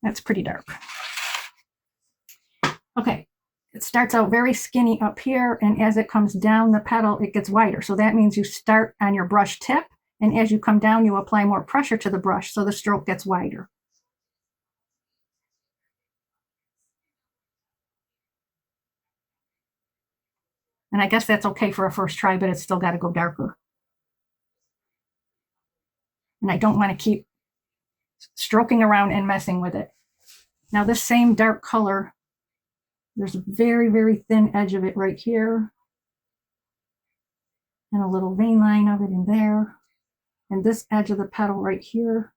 That's pretty dark. Okay, it starts out very skinny up here, and as it comes down the petal, it gets wider. So that means you start on your brush tip, and as you come down, you apply more pressure to the brush, so the stroke gets wider. And I guess that's okay for a first try, but it's still got to go darker. And I don't want to keep stroking around and messing with it. Now this same dark color, there's a very, very thin edge of it right here. And a little vein line of it in there. And this edge of the petal right here,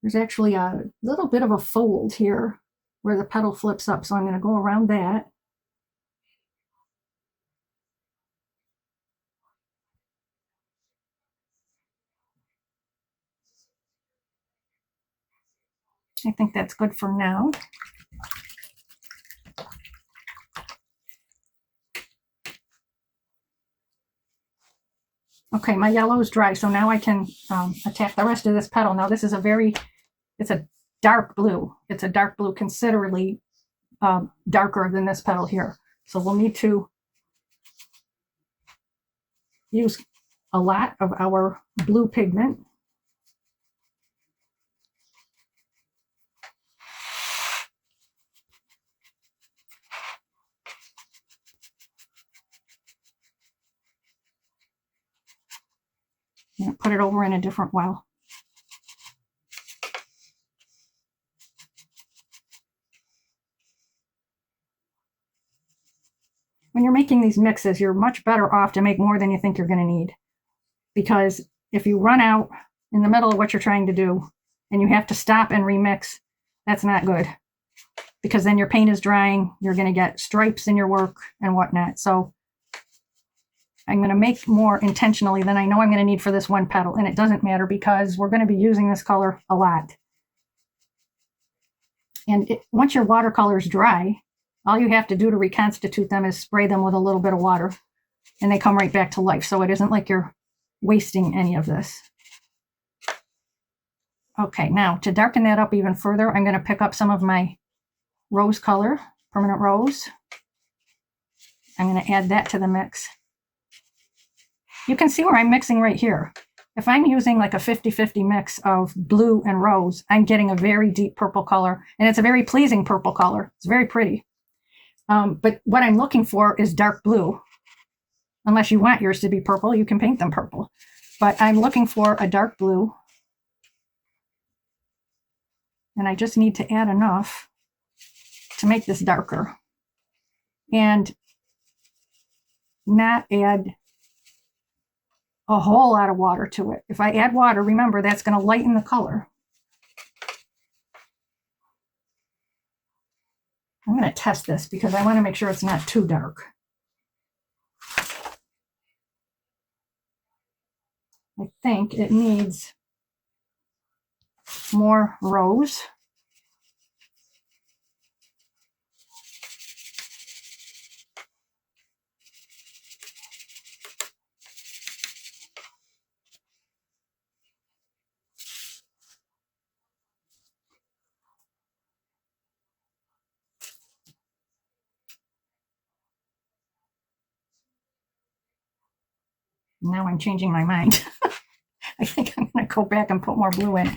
there's actually a little bit of a fold here where the petal flips up. So I'm going to go around that. I think that's good for now. Okay, my yellow is dry, so now I can attack the rest of this petal. Now this is it's a dark blue. It's a dark blue, considerably darker than this petal here. So we'll need to use a lot of our blue pigment. And put it over in a different well. When you're making these mixes, you're much better off to make more than you think you're going to need. Because if you run out in the middle of what you're trying to do and you have to stop and remix, that's not good. Because then your paint is drying, you're going to get stripes in your work and whatnot. So I'm going to make more intentionally than I know I'm going to need for this one petal. And it doesn't matter because we're going to be using this color a lot. And once your watercolors dry, all you have to do to reconstitute them is spray them with a little bit of water and they come right back to life. So it isn't like you're wasting any of this. Okay, now to darken that up even further, I'm going to pick up some of my rose color, permanent rose. I'm going to add that to the mix. You can see where I'm mixing right here. If I'm using like a 50-50 mix of blue and rose, I'm getting a very deep purple color, and it's a very pleasing purple color. It's very pretty. But what I'm looking for is dark blue. Unless you want yours to be purple, you can paint them purple. But I'm looking for a dark blue. And I just need to add enough to make this darker. And not add a whole lot of water to it. If I add water, remember, that's going to lighten the color. I'm going to test this because I want to make sure it's not too dark. I think it needs more rose. Now I'm changing my mind. I think I'm going to go back and put more blue in.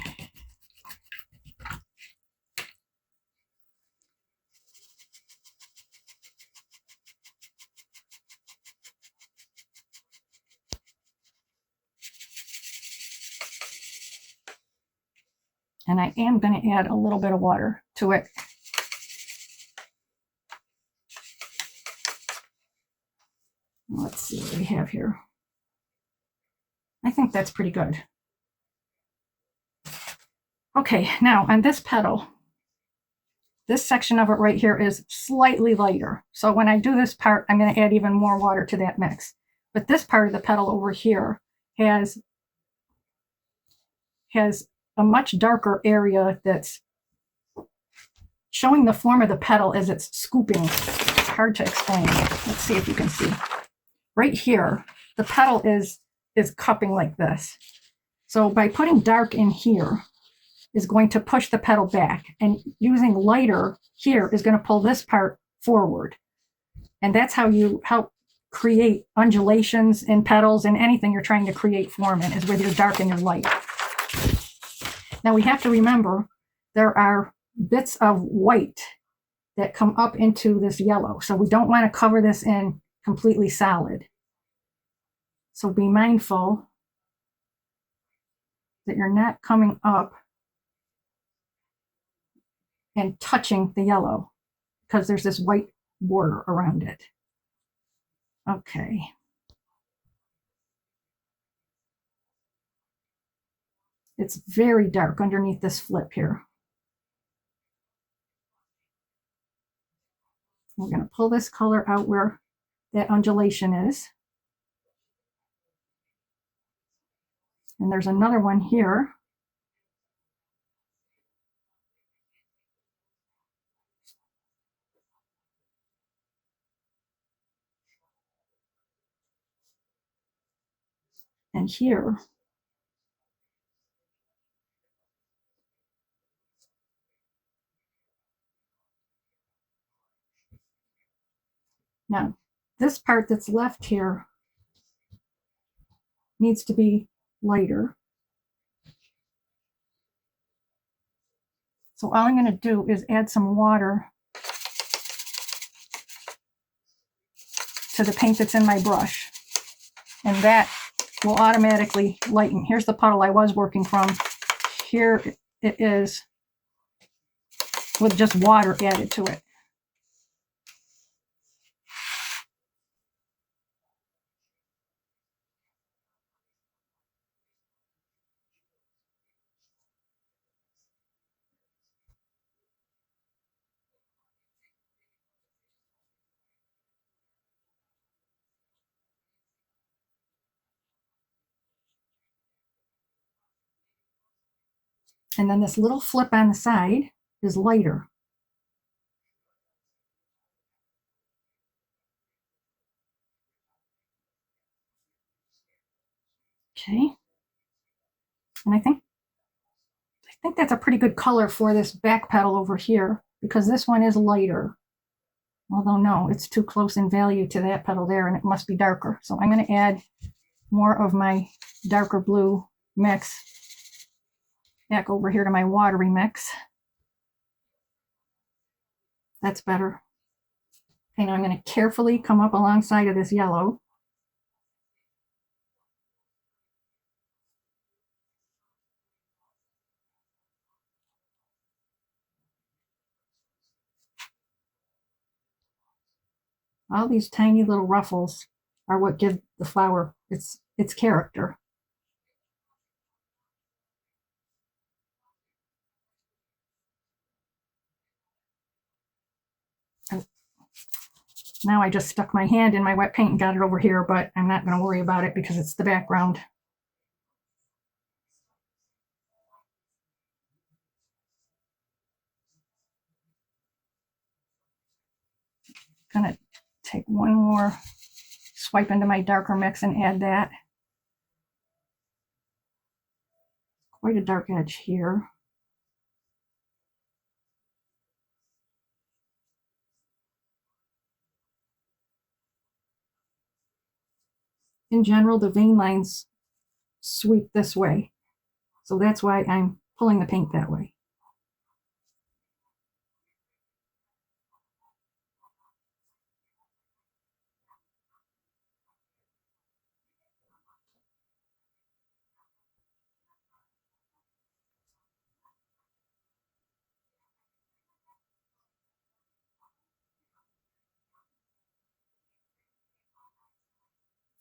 And I am going to add a little bit of water to it. Let's see what we have here. I think that's pretty good. Okay, now on this petal, this section of it right here is slightly lighter. So when I do this part, I'm going to add even more water to that mix. But this part of the petal over here has a much darker area that's showing the form of the petal as it's scooping. It's hard to explain. Let's see if you can see. Right here, the petal is cupping like this. So by putting dark in here, is going to push the petal back, and using lighter here is going to pull this part forward. And that's how you help create undulations in petals and anything you're trying to create form in, is with your dark and your light. Now we have to remember there are bits of white that come up into this yellow. So we don't want to cover this in completely solid. So be mindful that you're not coming up and touching the yellow, because there's this white border around it. Okay. It's very dark underneath this flip here. We're going to pull this color out where that undulation is. And there's another one here. And here. Now, this part that's left here needs to be lighter. So all I'm going to do is add some water to the paint that's in my brush, and that will automatically lighten. Here's the puddle I was working from. Here it is with just water added to it. And then this little flip on the side is lighter. Okay. And I think that's a pretty good color for this back petal over here, because this one is lighter. Although no, it's too close in value to that petal there, and it must be darker. So I'm going to add more of my darker blue mix back over here to my watery mix. That's better. Okay, now I'm going to carefully come up alongside of this yellow. All these tiny little ruffles are what give the flower its character. And now I just stuck my hand in my wet paint and got it over here, but I'm not going to worry about it because it's the background. Going to take one more swipe into my darker mix and add that. Quite a dark edge here. In general, the vein lines sweep this way, so that's why I'm pulling the paint that way.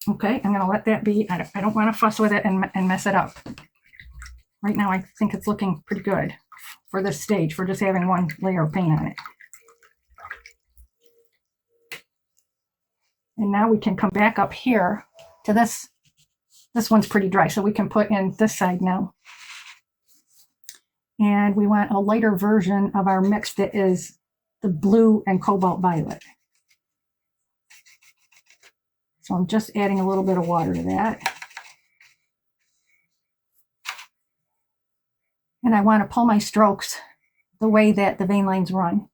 Okay, I'm going to let that be. I don't want to fuss with it and mess it up. Right now, I think it's looking pretty good for this stage, for just having one layer of paint on it. And now we can come back up here to this. This one's pretty dry, so we can put in this side now. And we want a lighter version of our mix that is the blue and cobalt violet. So I'm just adding a little bit of water to that. And I want to pull my strokes the way that the vein lines run.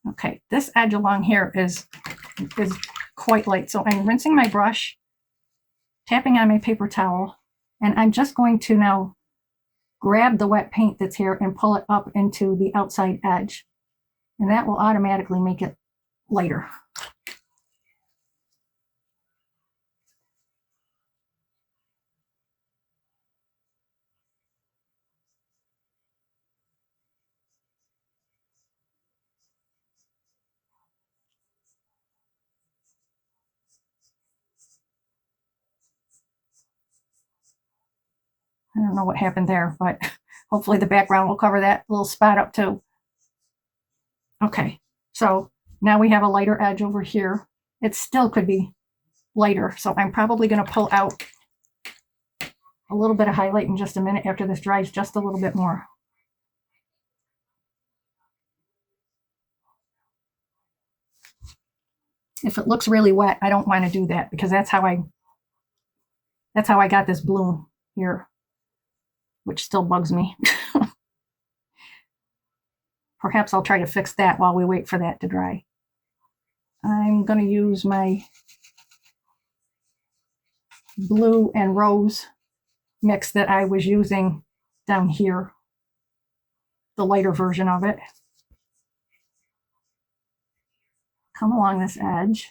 Okay, this edge along here is quite light. So I'm rinsing my brush, tapping on my paper towel, and I'm just going to now grab the wet paint that's here and pull it up into the outside edge. And that will automatically make it lighter. I don't know what happened there, but hopefully the background will cover that little spot up too. Okay, so now we have a lighter edge over here. It still could be lighter, so I'm probably going to pull out a little bit of highlight in just a minute after this dries just a little bit more. If it looks really wet, I don't want to do that because that's how I got this bloom here, which still bugs me. Perhaps I'll try to fix that while we wait for that to dry. I'm going to use my blue and rose mix that I was using down here, the lighter version of it. Come along this edge.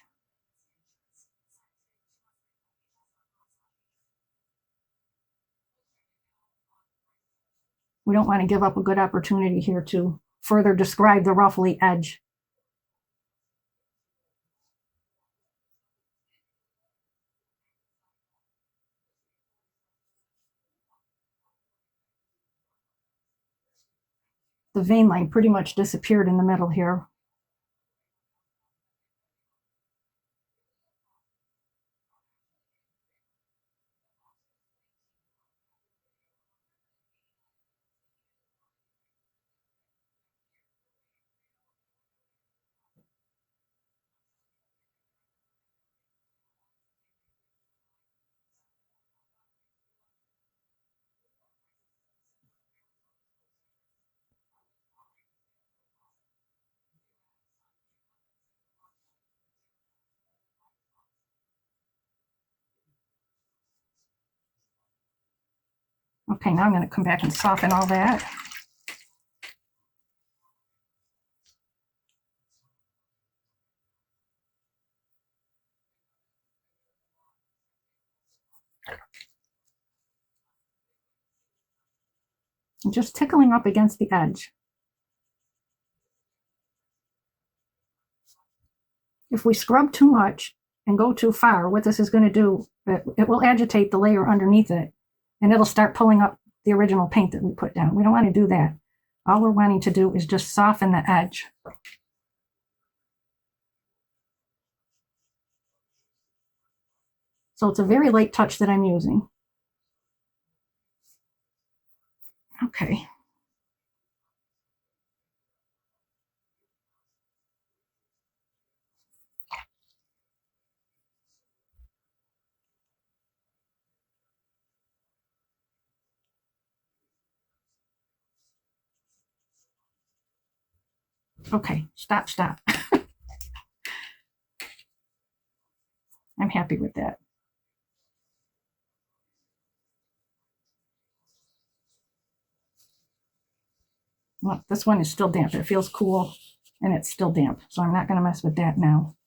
We don't want to give up a good opportunity here to further describe the ruffly edge. The vein line pretty much disappeared in the middle here. Okay, now I'm going to come back and soften all that. And just tickling up against the edge. If we scrub too much and go too far, what this is going to do, it will agitate the layer underneath it, and it'll start pulling up the original paint that we put down. We don't want to do that. All we're wanting to do is just soften the edge. So it's a very light touch that I'm using. Okay. Okay, stop. I'm happy with that. Well, this one is still damp. It feels cool and it's still damp, so I'm not going to mess with that now.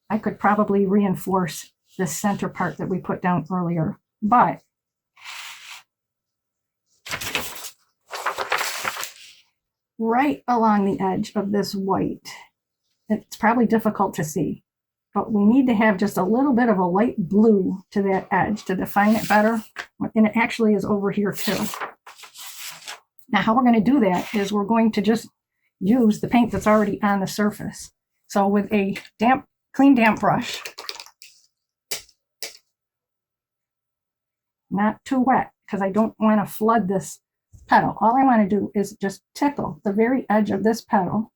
I could probably reinforce this center part that we put down earlier, but right along the edge of this white, it's probably difficult to see, but we need to have just a little bit of a light blue to that edge to define it better. And it actually is over here too. Now, how we're going to do that is we're going to just use the paint that's already on the surface. So with a clean damp brush, not too wet, because I don't want to flood this petal. All I want to do is just tickle the very edge of this petal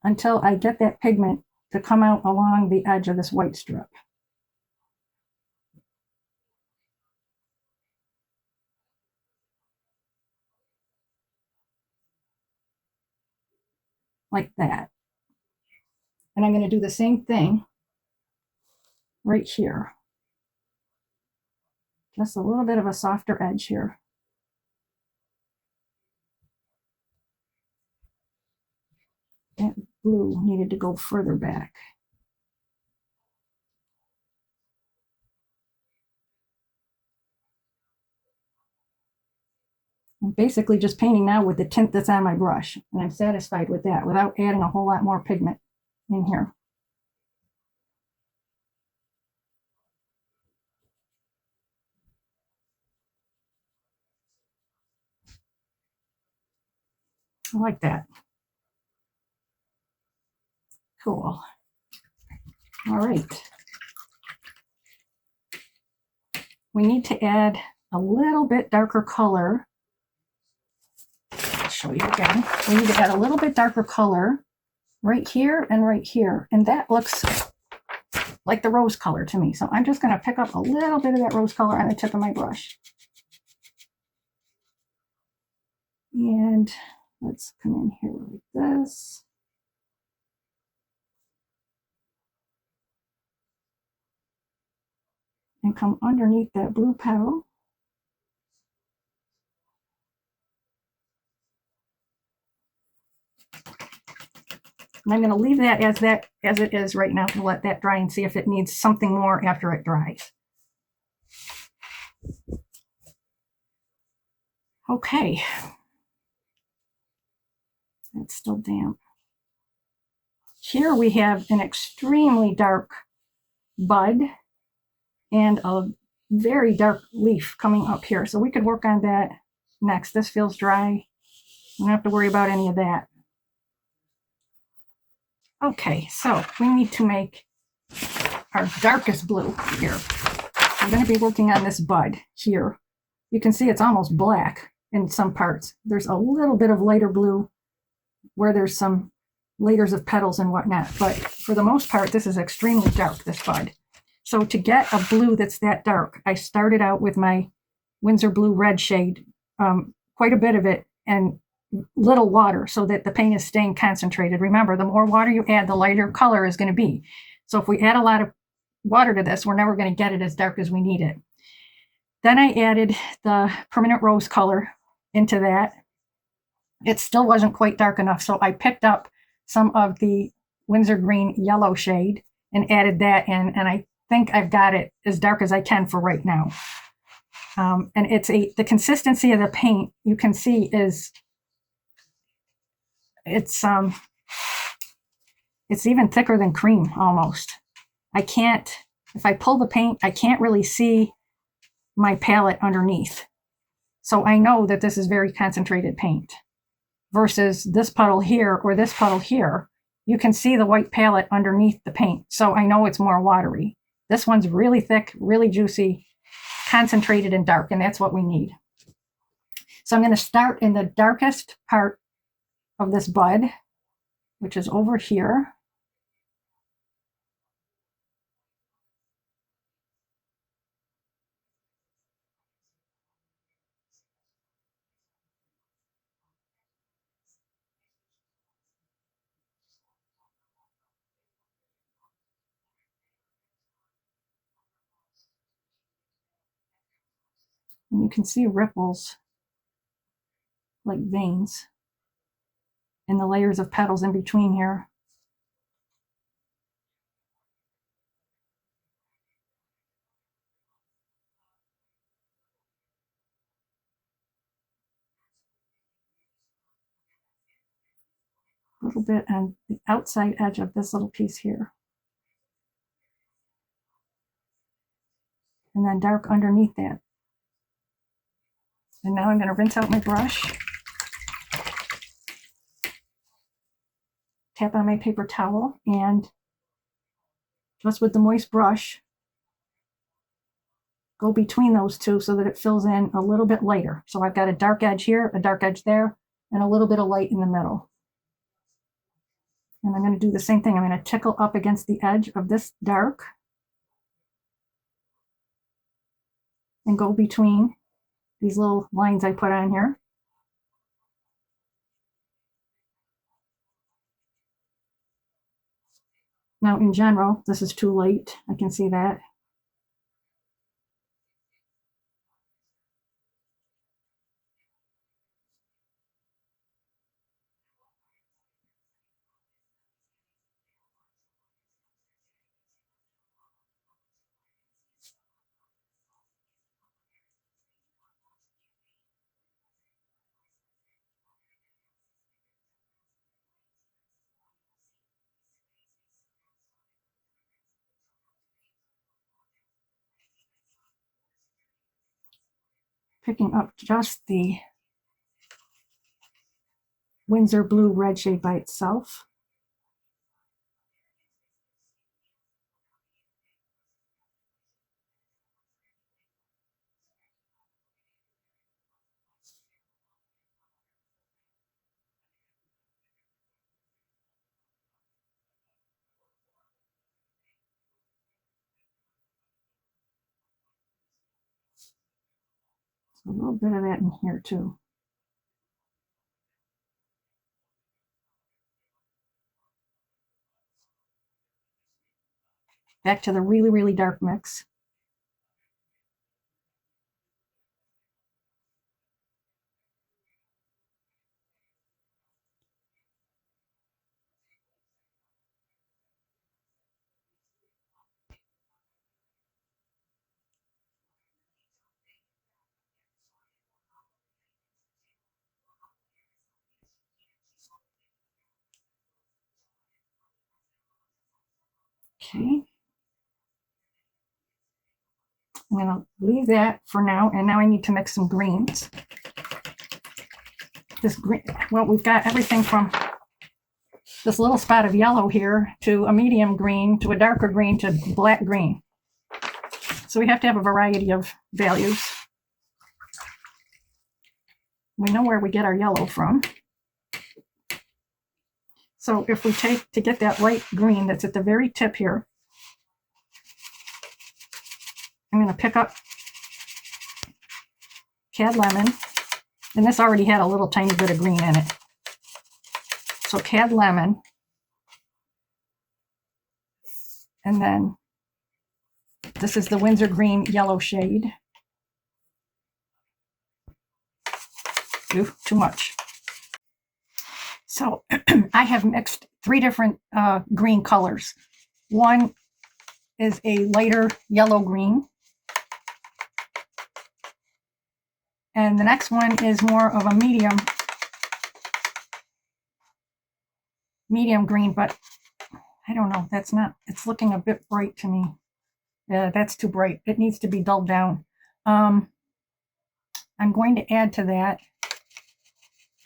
until I get that pigment to come out along the edge of this white strip. Like that. And I'm going to do the same thing right here. Just a little bit of a softer edge here. That blue needed to go further back. I'm basically just painting now with the tint that's on my brush, and I'm satisfied with that without adding a whole lot more pigment in here. I like that. Cool. All right. We need to add a little bit darker color. I'll show you again. We need to add a little bit darker color right here and right here. And that looks like the rose color to me. So I'm just going to pick up a little bit of that rose color on the tip of my brush. And let's come in here like this. And come underneath that blue petal. And I'm going to leave that as it is right now to let that dry and see if it needs something more after it dries. Okay. It's still damp. Here we have an extremely dark bud and a very dark leaf coming up here. So we could work on that next. This feels dry. We don't have to worry about any of that. Okay, so we need to make our darkest blue here. I'm going to be working on this bud here. You can see it's almost black in some parts. There's a little bit of lighter blue where there's some layers of petals and whatnot, but for the most part, this is extremely dark, this bud. So to get a blue that's that dark, I started out with my Winsor Blue Red shade, quite a bit of it, and little water so that the paint is staying concentrated. Remember, the more water you add, the lighter color is going to be. So if we add a lot of water to this, we're never going to get it as dark as we need it. Then I added the permanent rose color into that. It still wasn't quite dark enough, so I picked up some of the Winsor Green yellow shade and added that in, and I think I've got it as dark as I can for right now. And it's the consistency of the paint you can see is it's even thicker than cream almost. If I pull the paint, I can't really see my palette underneath. So I know that this is very concentrated paint versus this puddle here or this puddle here. You can see the white palette underneath the paint. So I know it's more watery. This one's really thick, really juicy, concentrated and dark, and that's what we need. So I'm going to start in the darkest part of this bud, which is over here. And you can see ripples like veins in the layers of petals in between here. A little bit on the outside edge of this little piece here. and then dark underneath that. And now I'm going to rinse out my brush, tap on my paper towel, and just with the moist brush, go between those two so that it fills in a little bit lighter. So I've got a dark edge here, a dark edge there, and a little bit of light in the middle. And I'm going to do the same thing. I'm going to tickle up against the edge of this dark and go between these little lines I put on here. Now, in general, this is too light. I can see that. Picking up just the Winsor Blue red shade by itself. So a little bit of that in here too. Back to the really, really dark mix. Okay. I'm going to leave that for now, and now I need to mix some greens. This green, well, we've got everything from this little spot of yellow here to a medium green to a darker green to black green. So we have to have a variety of values. We know where we get our yellow from. So if we take, to get that light green that's at the very tip here, I'm going to pick up Cad Lemon, and this already had a little tiny bit of green in it. So Cad Lemon, and then this is the Winsor Green yellow shade. Ooh, too much. So I have mixed 3 different green colors. One is a lighter yellow green, and the next one is more of a medium green, but I don't know, that's not, it's looking a bit bright to me. Yeah, that's too bright. It needs to be dulled down. I'm going to add to that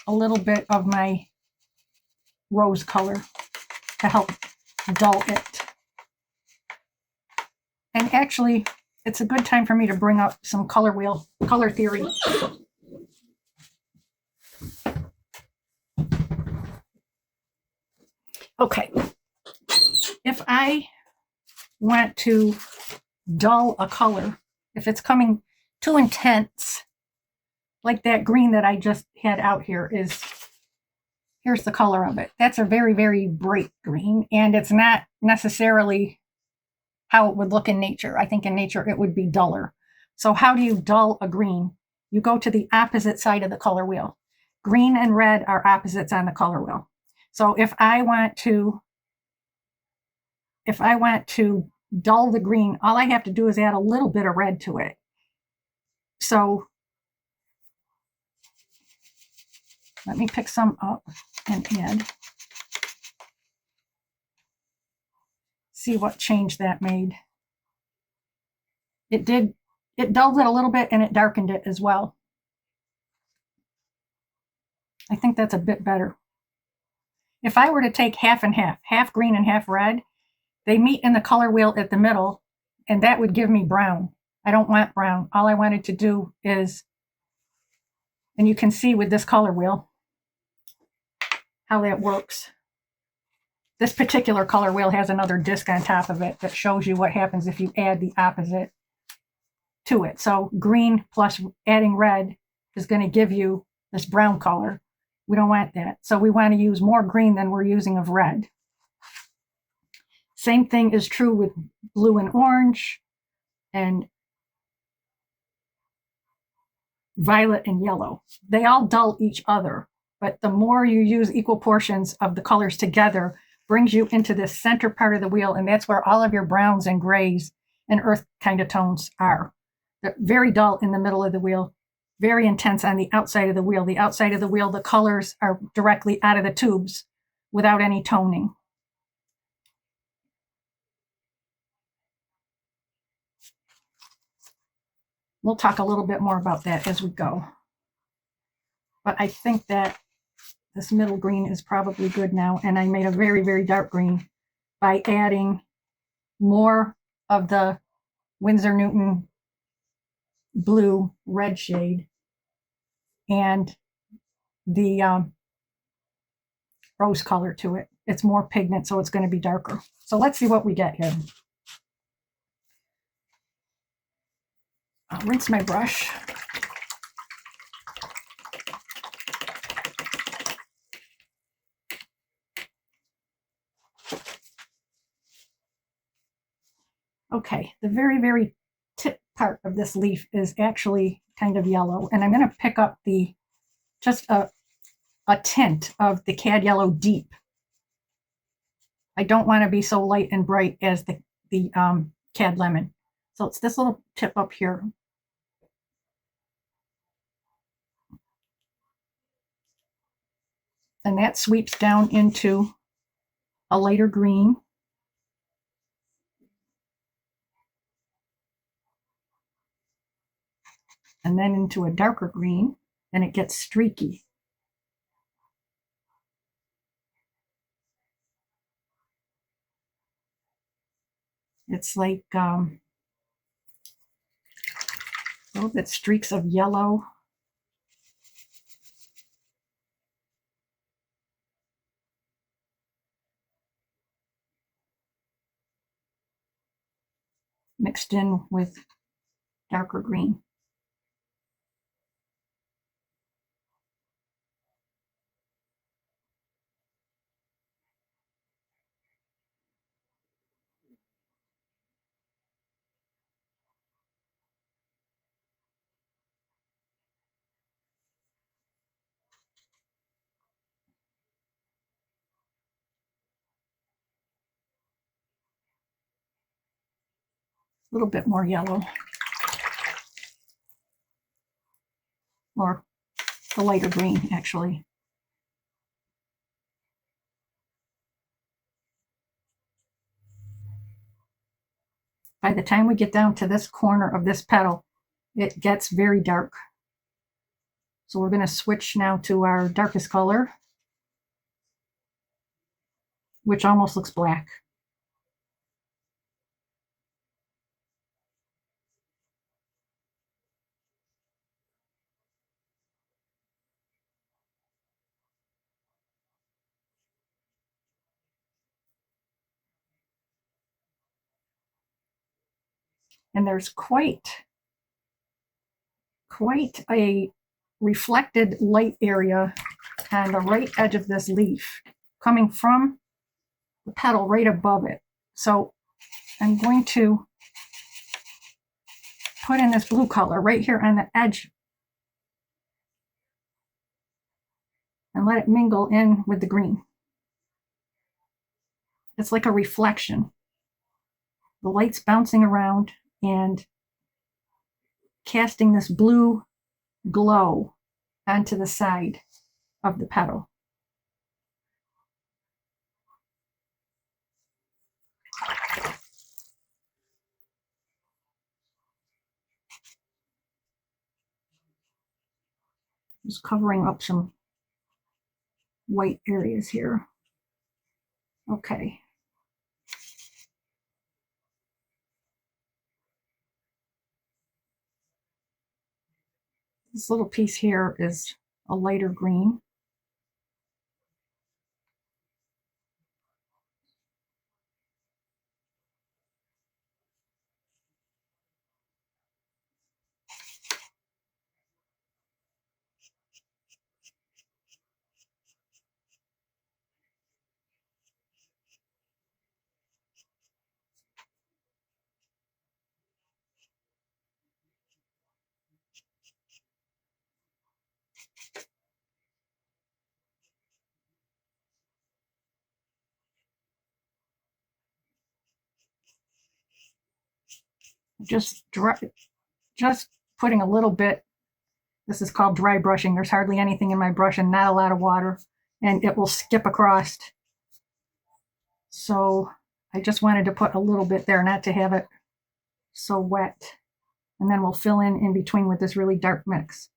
a little bit of my rose color to help dull it. And actually, it's a good time for me to bring up some color theory. Okay, if I want to dull a color, if it's coming too intense, like that green that I just had out here here's the color of it. That's a very, very bright green, and it's not necessarily how it would look in nature. I think in nature it would be duller. So how do you dull a green? You go to the opposite side of the color wheel. Green and red are opposites on the color wheel. So if I want to dull the green, all I have to do is add a little bit of red to it. So let me pick some up and add. See what change that made. It did It dulled it a little bit and it darkened it as well. I think that's a bit better. If I were to take half and half, half green and half red, they meet in the color wheel at the middle, and that would give me brown. I don't want brown. All I wanted to do is, and you can see with this color wheel how that works. This particular color wheel has another disc on top of it that shows you what happens if you add the opposite to it. So green plus adding red is going to give you this brown color. We don't want that. So we want to use more green than we're using of red. Same thing is true with blue and orange and violet and yellow. They all dull each other, but the more you use equal portions of the colors together brings you into this center part of the wheel, and that's where all of your browns and grays and earth kind of tones are. They're very dull in the middle of the wheel, very intense on the outside of the wheel. The outside of the wheel, the colors are directly out of the tubes without any toning. We'll talk a little bit more about that as we go. But I think that this middle green is probably good now, and I made a very, very dark green by adding more of the Winsor Newton blue red shade and the rose color to it. It's more pigment, so it's going to be darker. So let's see what we get here. I'll rinse my brush. Okay, the very, very tip part of this leaf is actually kind of yellow, and I'm going to pick up just a tint of the Cad Yellow Deep. I don't want to be so light and bright as the Cad Lemon. So it's this little tip up here. And that sweeps down into a lighter green. And then into a darker green, and it gets streaky. It's like a little bit streaks of yellow. Mixed in with darker green. A little bit more yellow. Or the lighter green, actually. By the time we get down to this corner of this petal, it gets very dark. So we're going to switch now to our darkest color, which almost looks black. And there's quite a reflected light area on the right edge of this leaf coming from the petal right above it. So I'm going to put in this blue color right here on the edge and let it mingle in with the green. It's like a reflection. The light's bouncing around and casting this blue glow onto the side of the petal. Just covering up some white areas here. Okay. This little piece here is a lighter green. Just putting a little bit. This is called dry brushing. There's hardly anything in my brush and not a lot of water, and it will skip across. So I just wanted to put a little bit there, not to have it so wet. And then we'll fill in between with this really dark mix.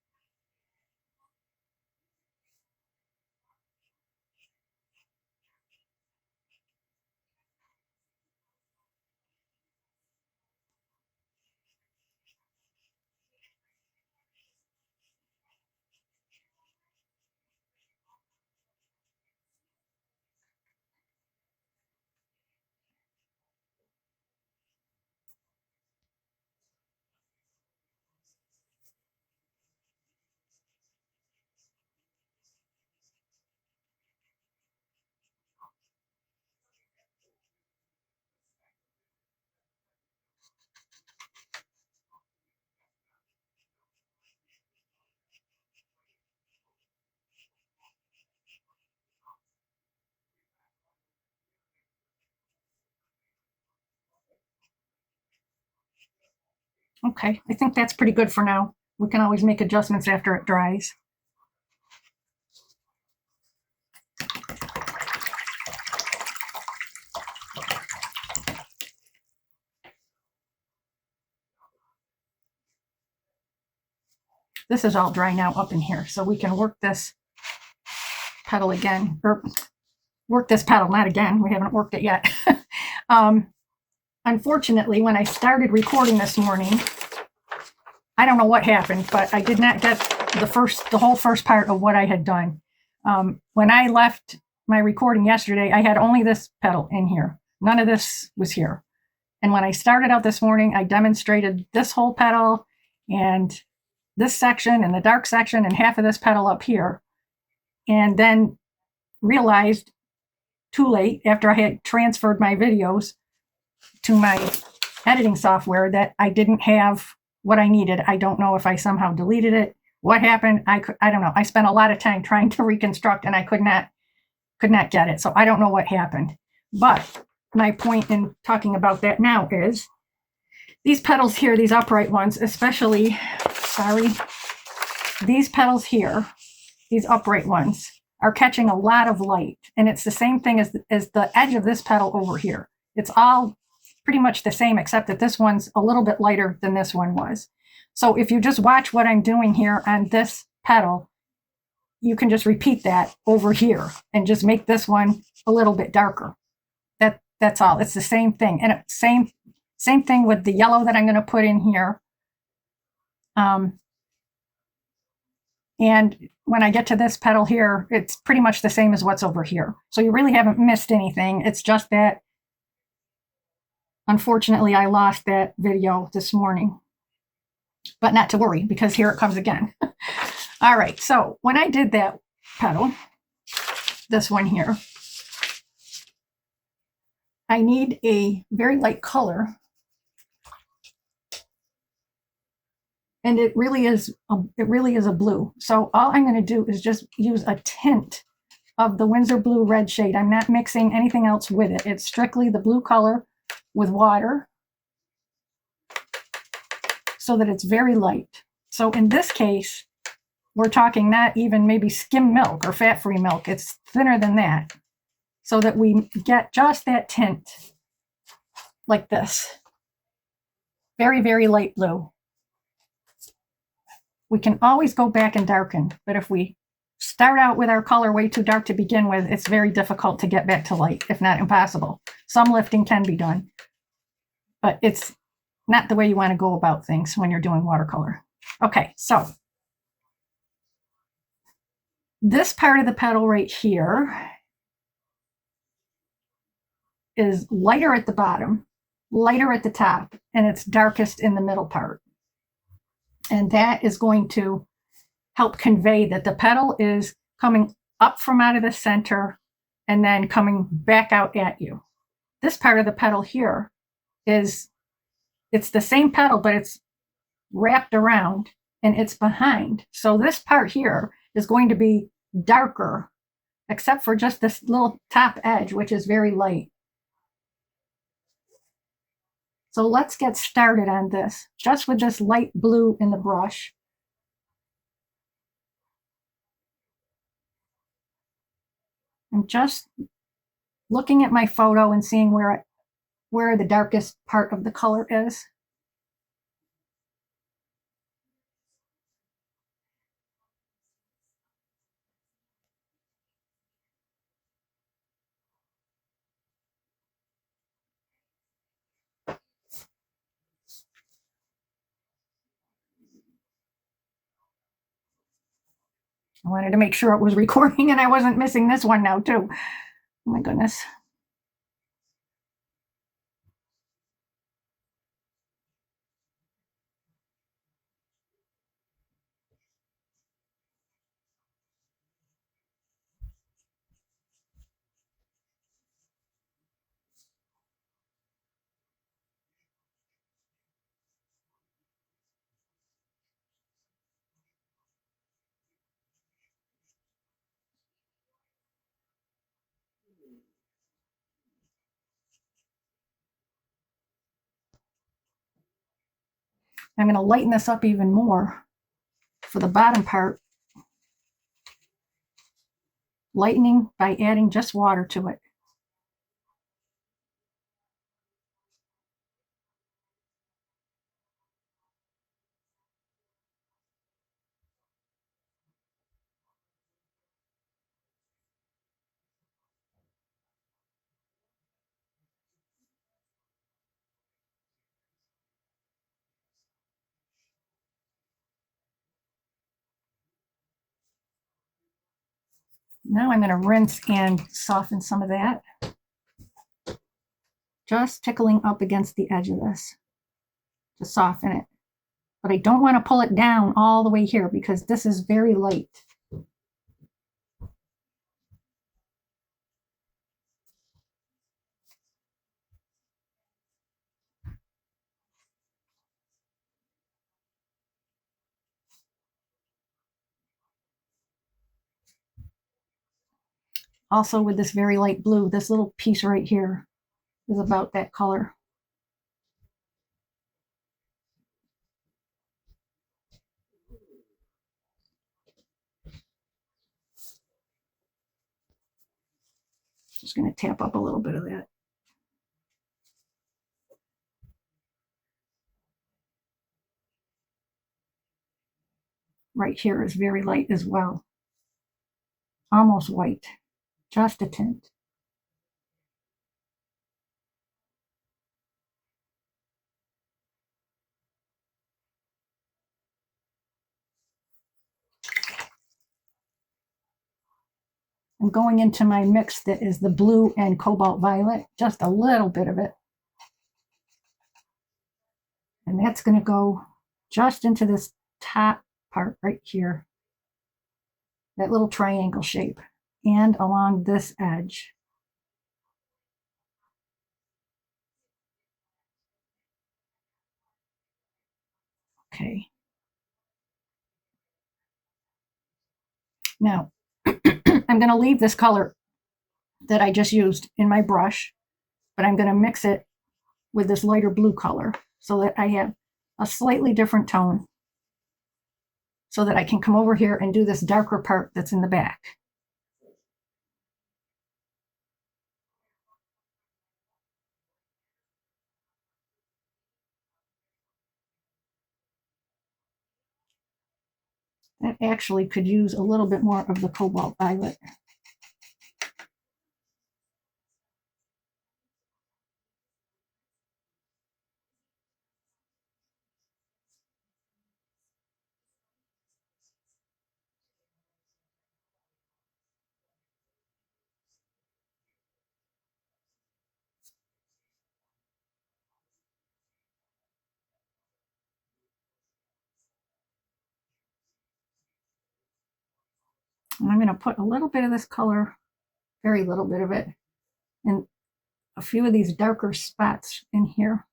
Okay, I think that's pretty good for now. We can always make adjustments after it dries. This is all dry now up in here, so we can work this petal again, or work this petal, not again, we haven't worked it yet. Unfortunately, when I started recording this morning, I don't know what happened, but I did not get the whole first part of what I had done. When I left my recording yesterday, I had only this petal in here. None of this was here. And when I started out this morning, I demonstrated this whole petal and this section and the dark section and half of this petal up here. And then realized too late, after I had transferred my videos to my editing software, that I didn't have what I needed. I don't know if I somehow deleted it. What happened? I don't know. I spent a lot of time trying to reconstruct and I could not get it. So I don't know what happened. But my point in talking about that now is these petals here, these upright ones, especially, these petals here, these upright ones, are catching a lot of light. And it's the same thing as the edge of this petal over here. It's all pretty much the same, except that this one's a little bit lighter than this one was. So if you just watch what I'm doing here on this petal, you can just repeat that over here and just make this one a little bit darker. That's all. It's the same thing. And same thing with the yellow that I'm going to put in here. And when I get to this petal here, it's pretty much the same as what's over here. So you really haven't missed anything. It's just that, unfortunately, I lost that video this morning. But not to worry, because here it comes again. All right, so when I did that petal, this one here, I need a very light color. And it really is a blue. So all I'm going to do is just use a tint of the Winsor Blue red shade. I'm not mixing anything else with it. It's strictly the blue color with water so that it's very light. So in this case, we're talking not even maybe skim milk or fat-free milk. It's thinner than that, so that we get just that tint like this. Very, very light blue. We can always go back and darken, but if we start out with our color way too dark to begin with, it's very difficult to get back to light, if not impossible. Some lifting can be done, but it's not the way you want to go about things when you're doing watercolor. Okay, so this part of the petal right here is lighter at the bottom, lighter at the top, and it's darkest in the middle part. And that is going to help convey that the petal is coming up from out of the center and then coming back out at you. This part of the petal here it's the same petal, but it's wrapped around and it's behind. So this part here is going to be darker, except for just this little top edge, which is very light. So let's get started on this, just with this light blue in the brush. I'm just looking at my photo and seeing where the darkest part of the color is. I wanted to make sure it was recording and I wasn't missing this one now too. Oh my goodness. I'm going to lighten this up even more for the bottom part, lightening by adding just water to it. Now I'm going to rinse and soften some of that. Just tickling up against the edge of this to soften it. But I don't want to pull it down all the way here because this is very light. Also with this very light blue, this little piece right here is about that color. Just going to tap up a little bit of that. Right here is very light as well. Almost white, just a tint. I'm going into my mix that is the blue and cobalt violet, just a little bit of it. And that's going to go just into this top part right here, that little triangle shape, and along this edge. Okay. Now, I'm going to leave this color that I just used in my brush, but I'm going to mix it with this lighter blue color so that I have a slightly different tone, so that I can come over here and do this darker part that's in the back. That actually could use a little bit more of the cobalt violet. And I'm going to put a little bit of this color, very little bit of it, in a few of these darker spots in here.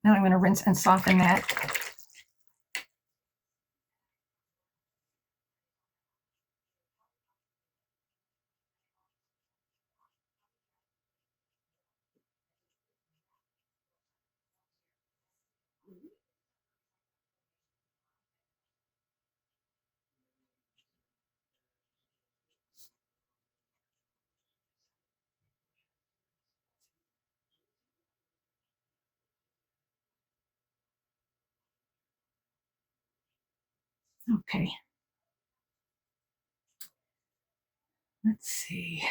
Now I'm going to rinse and soften that. Okay. Let's see.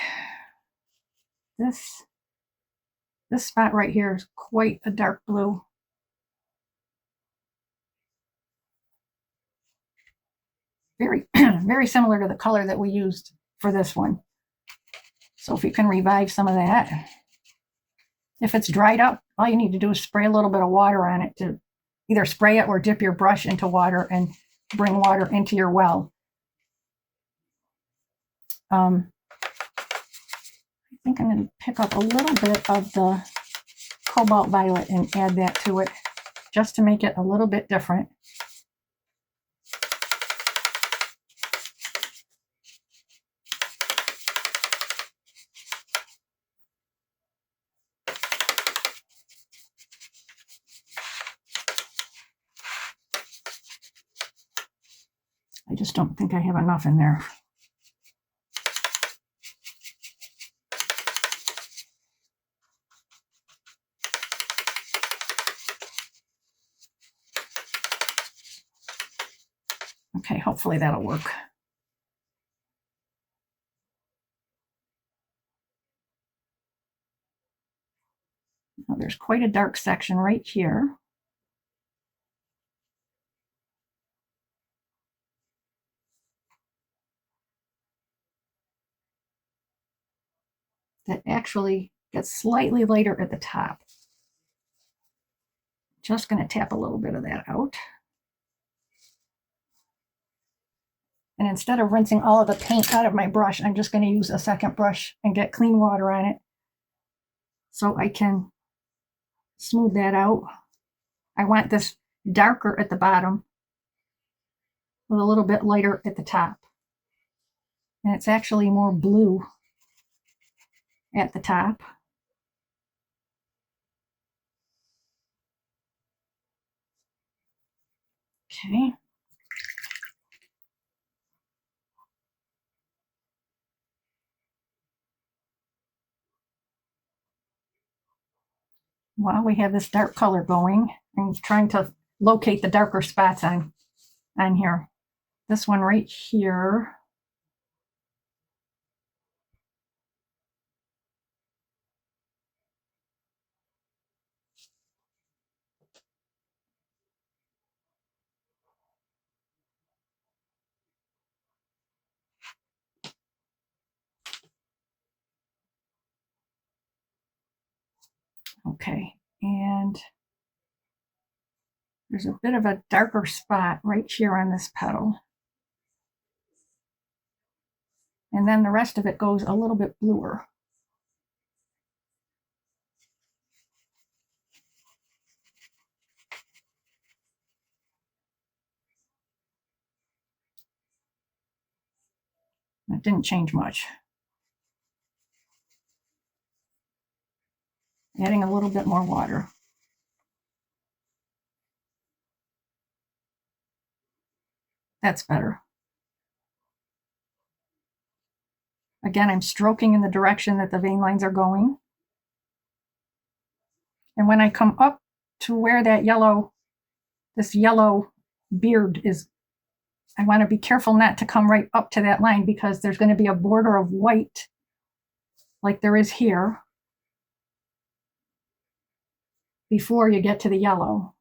This spot right here is quite a dark blue. Very, very similar to the color that we used for this one. So if you can revive some of that. If it's dried up, all you need to do is spray a little bit of water on it to either spray it or dip your brush into water and bring water into your well. I think I'm going to pick up a little bit of the cobalt violet and add that to it just to make it a little bit different. I just don't think I have enough in there. Okay, hopefully that'll work. Now there's quite a dark section right here. That actually gets slightly lighter at the top. Just going to tap a little bit of that out. And instead of rinsing all of the paint out of my brush, I'm just going to use a second brush and get clean water on it so I can smooth that out. I want this darker at the bottom with a little bit lighter at the top. And it's actually more blue at the top. Okay. While we have this dark color going, I'm trying to locate the darker spots on here. This one right here. Okay, and there's a bit of a darker spot right here on this petal. And then the rest of it goes a little bit bluer. It didn't change much. Adding a little bit more water. That's better. Again, I'm stroking in the direction that the vein lines are going. And when I come up to where that this yellow beard is, I want to be careful not to come right up to that line, because there's going to be a border of white like there is here before you get to the yellow.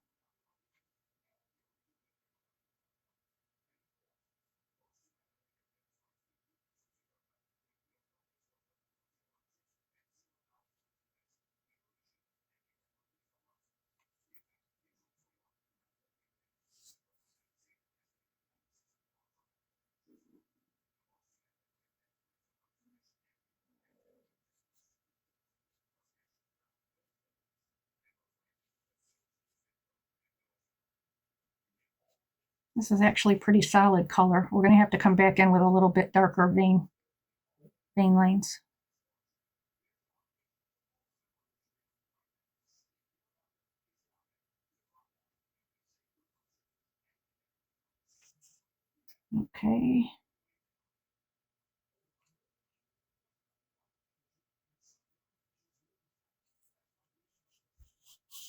This is actually pretty solid color. We're going to have to come back in with a little bit darker vein lines. Okay.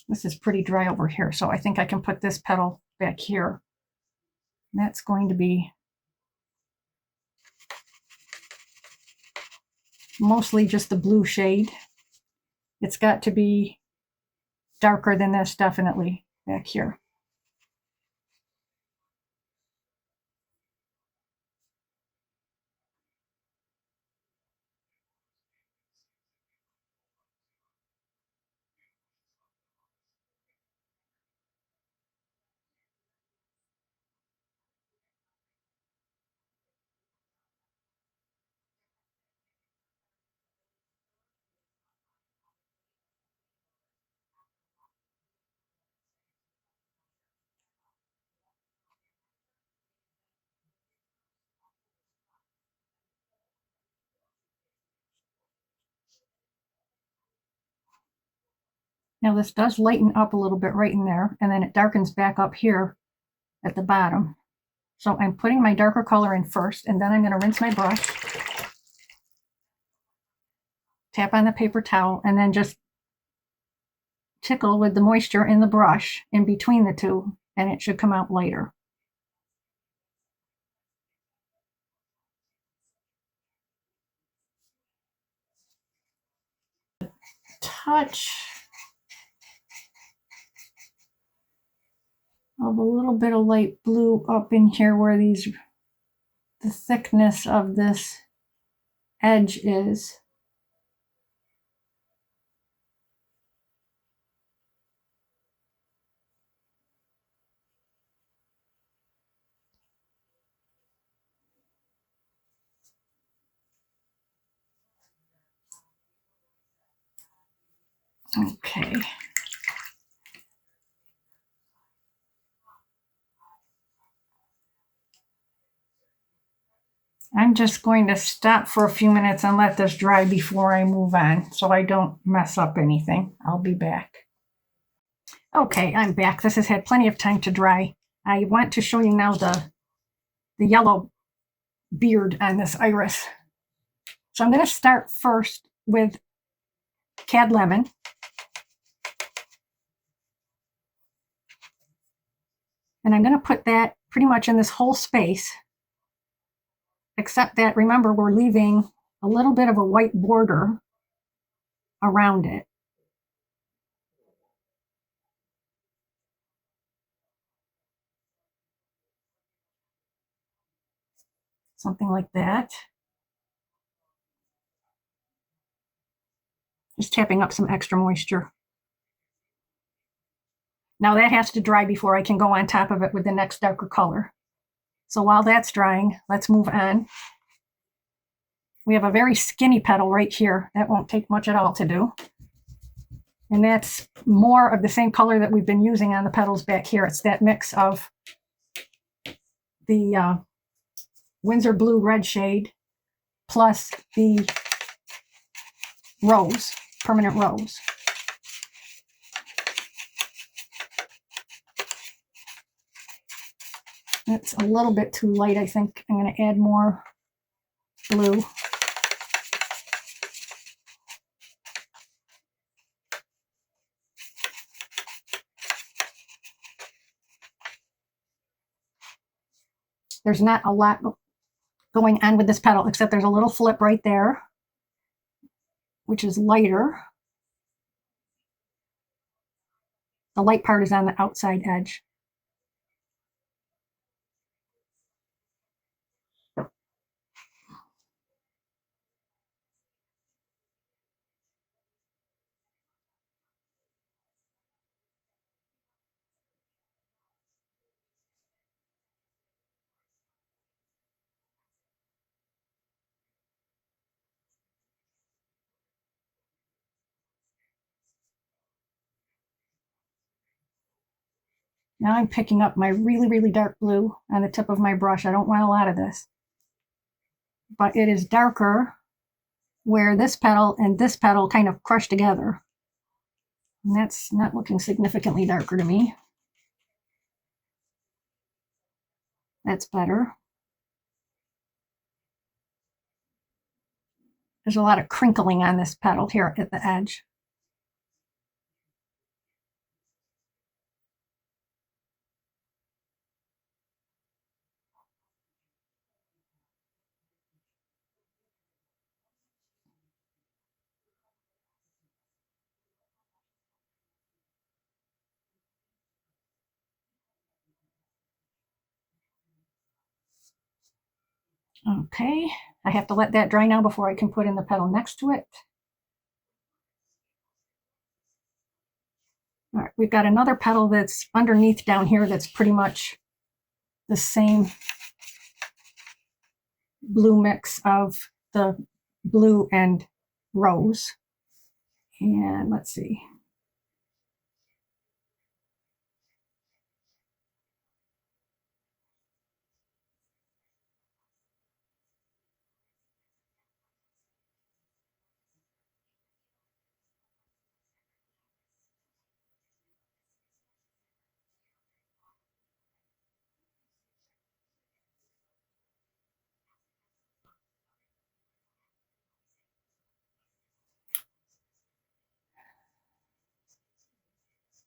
This is pretty dry over here, so I think I can put this petal back here. And that's going to be mostly just the blue shade. It's got to be darker than this, definitely, back here. Now this does lighten up a little bit right in there, and then it darkens back up here at the bottom. So I'm putting my darker color in first, and then I'm going to rinse my brush, tap on the paper towel, and then just tickle with the moisture in the brush in between the two, and it should come out lighter. Touch of a little bit of light blue up in here where the thickness of this edge is. Okay. I'm just going to stop for a few minutes and let this dry before I move on, so I don't mess up anything. I'll be back. Okay, I'm back. This has had plenty of time to dry. I want to show you now the yellow beard on this iris. So I'm going to start first with Cad Lemon. And I'm going to put that pretty much in this whole space, except that, remember, we're leaving a little bit of a white border around it. Something like that. Just tapping up some extra moisture. Now that has to dry before I can go on top of it with the next darker color. So while that's drying, let's move on. We have a very skinny petal right here. That won't take much at all to do. And that's more of the same color that we've been using on the petals back here. It's that mix of the Winsor Blue red shade plus the rose, permanent rose. It's a little bit too light, I think. I'm going to add more blue. There's not a lot going on with this petal, except there's a little flip right there, which is lighter. The light part is on the outside edge. Now I'm picking up my really, really dark blue on the tip of my brush. I don't want a lot of this. But it is darker where this petal and this petal kind of crush together. And that's not looking significantly darker to me. That's better. There's a lot of crinkling on this petal here at the edge. Okay, I have to let that dry now before I can put in the petal next to it. All right, we've got another petal that's underneath down here that's pretty much the same blue mix of the blue and rose. And let's see.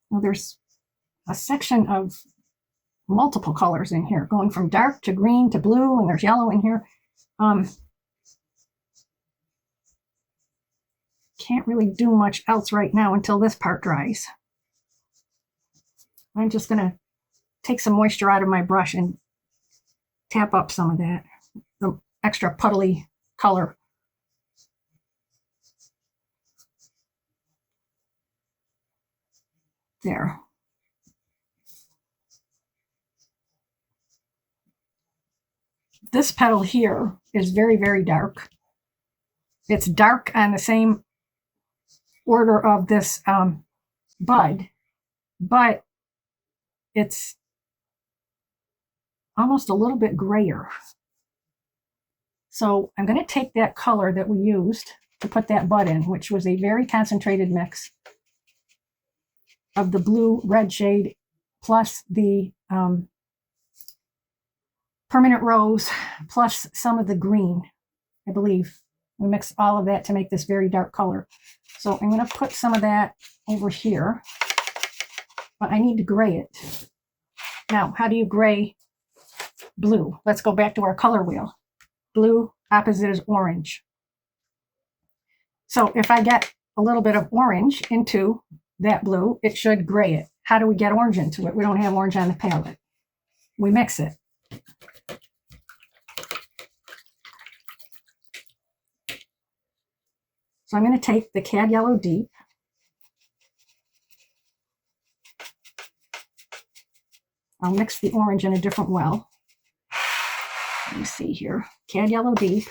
Well, there's a section of multiple colors in here, going from dark to green to blue, and there's yellow in here. Can't really do much else right now until this part dries. I'm just going to take some moisture out of my brush and tap up some of that, the extra puddly color. There. This petal here is very, very dark. It's dark on the same order of this bud, but it's almost a little bit grayer. So I'm going to take that color that we used to put that bud in, which was a very concentrated mix of the blue red shade plus the permanent rose plus some of the green, I believe. We mixed all of that to make this very dark color. So I'm going to put some of that over here, but I need to gray it. Now, how do you gray blue? Let's go back to our color wheel. Blue opposite is orange. So if I get a little bit of orange into that blue, it should gray it. How do we get orange into it? We don't have orange on the palette. We mix it. So I'm going to take the Cad Yellow Deep. I'll mix the orange in a different well. Let me see here. Cad Yellow Deep.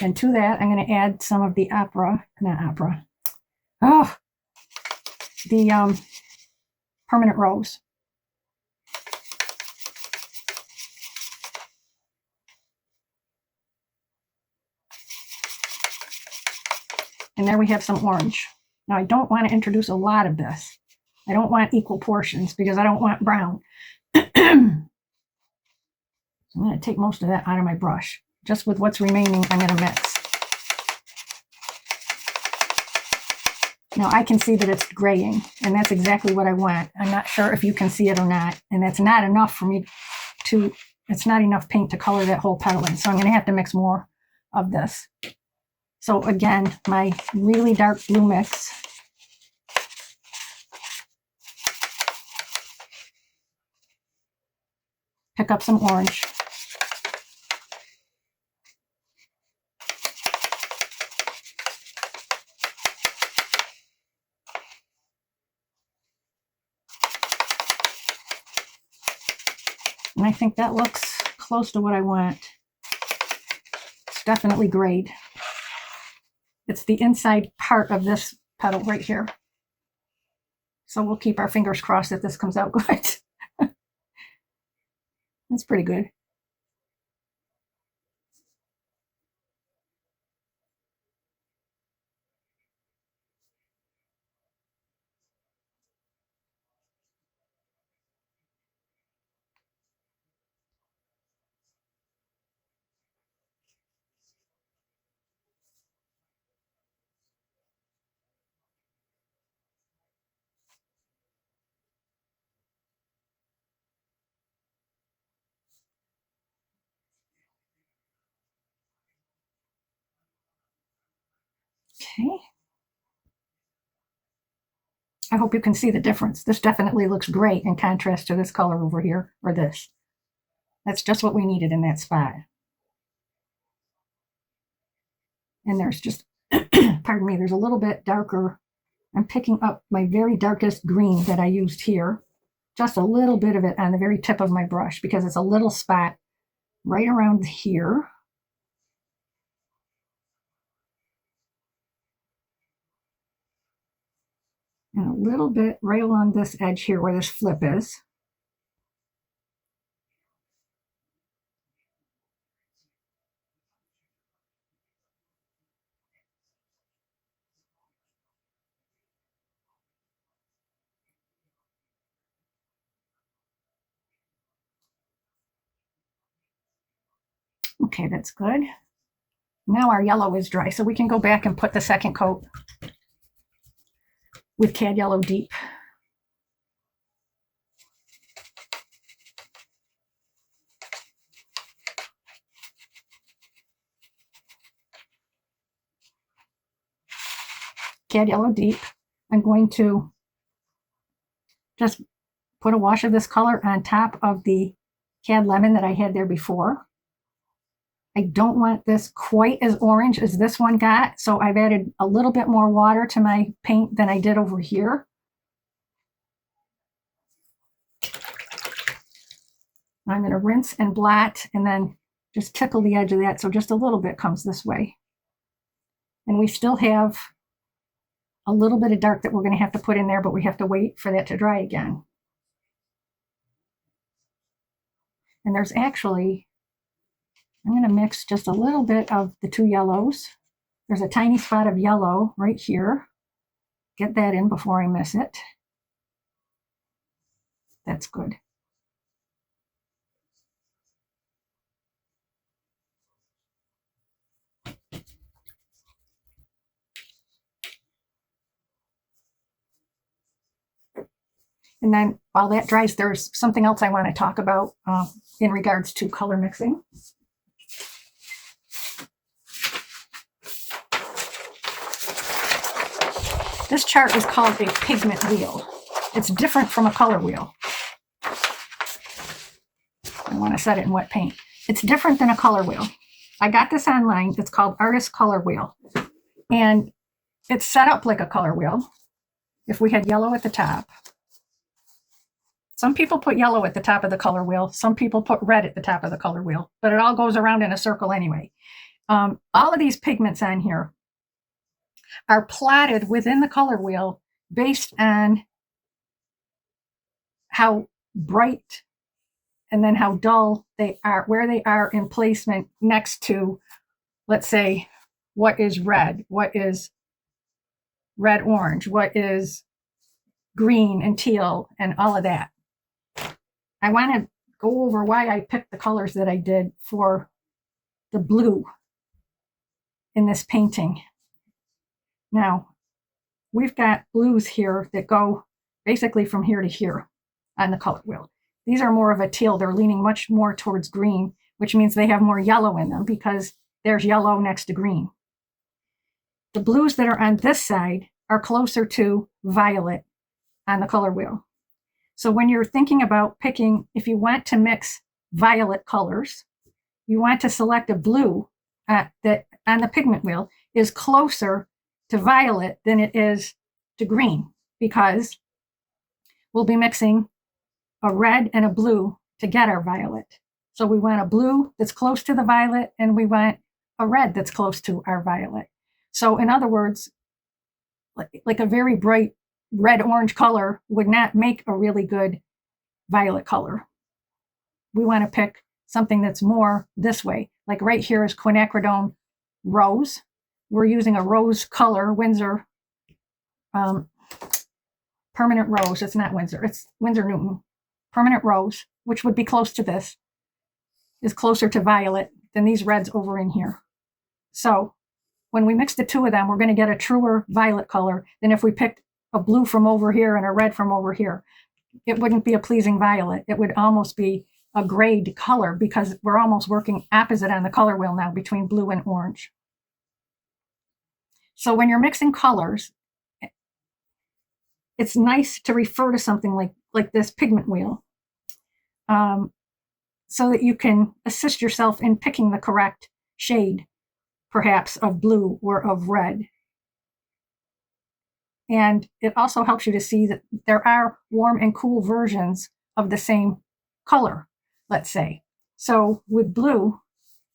And to that, I'm going to add some of the the permanent rose. And there we have some orange. Now I don't want to introduce a lot of this. I don't want equal portions because I don't want brown. So I'm going to take most of that out of my brush. Just with what's remaining, I'm going to mix. Now I can see that it's graying, and that's exactly what I want. I'm not sure if you can see it or not, and that's not enough for me to, it's not enough paint to color that whole petal in, so I'm going to have to mix more of this. So again, my really dark blue mix. Pick up some orange. And I think that looks close to what I want. It's definitely grayed. It's the inside part of this petal right here. So we'll keep our fingers crossed that this comes out good. It's pretty good. Okay. I hope you can see the difference. This definitely looks great in contrast to this color over here, or this. That's just what we needed in that spot. And there's just, pardon me, there's a little bit darker. I'm picking up my very darkest green that I used here. Just a little bit of it on the very tip of my brush because it's a little spot right around here. And a little bit right along this edge here where this flip is. Okay, that's good. Now our yellow is dry, so we can go back and put the second coat with Cad Yellow Deep. Cad Yellow Deep. I'm going to just put a wash of this color on top of the Cad Lemon that I had there before. I don't want this quite as orange as this one got, so I've added a little bit more water to my paint than I did over here. I'm going to rinse and blot and then just tickle the edge of that so just a little bit comes this way. And we still have a little bit of dark that we're going to have to put in there, but we have to wait for that to dry again. And there's actually, I'm going to mix just a little bit of the two yellows. There's a tiny spot of yellow right here. Get that in before I miss it. That's good. And then while that dries, there's something else I want to talk about in regards to color mixing. This chart is called a pigment wheel. It's different from a color wheel. I want to set it in wet paint. It's different than a color wheel. I got this online. It's called Artist Color Wheel. And it's set up like a color wheel. If we had yellow at the top. Some people put yellow at the top of the color wheel. Some people put red at the top of the color wheel. But it all goes around in a circle anyway. All of these pigments on here are plotted within the color wheel based on how bright and then how dull they are, where they are in placement next to, let's say, what is red, what is red, orange, what is green and teal and all of that. I want to go over why I picked the colors that I did for the blue in this painting. Now, we've got blues here that go basically from here to here on the color wheel. These are more of a teal. They're leaning much more towards green, which means they have more yellow in them because there's yellow next to green. The blues that are on this side are closer to violet on the color wheel. So when you're thinking about picking, if you want to mix violet colors, you want to select a blue that on the pigment wheel is closer to violet than it is to green, because we'll be mixing a red and a blue to get our violet. So we want a blue that's close to the violet, and we want a red that's close to our violet. So in other words, like a very bright red-orange color would not make a really good violet color. We want to pick something that's more this way. Like right here is quinacridone rose. We're using a rose color, Winsor permanent rose. It's not Winsor, it's Winsor Newton. Permanent rose, which would be close to this, is closer to violet than these reds over in here. So when we mix the two of them, we're going to get a truer violet color than if we picked a blue from over here and a red from over here. It wouldn't be a pleasing violet. It would almost be a grayed color because we're almost working opposite on the color wheel now between blue and orange. So when you're mixing colors, it's nice to refer to something like this pigment wheel so that you can assist yourself in picking the correct shade, perhaps of blue or of red. And it also helps you to see that there are warm and cool versions of the same color, let's say. So with blue,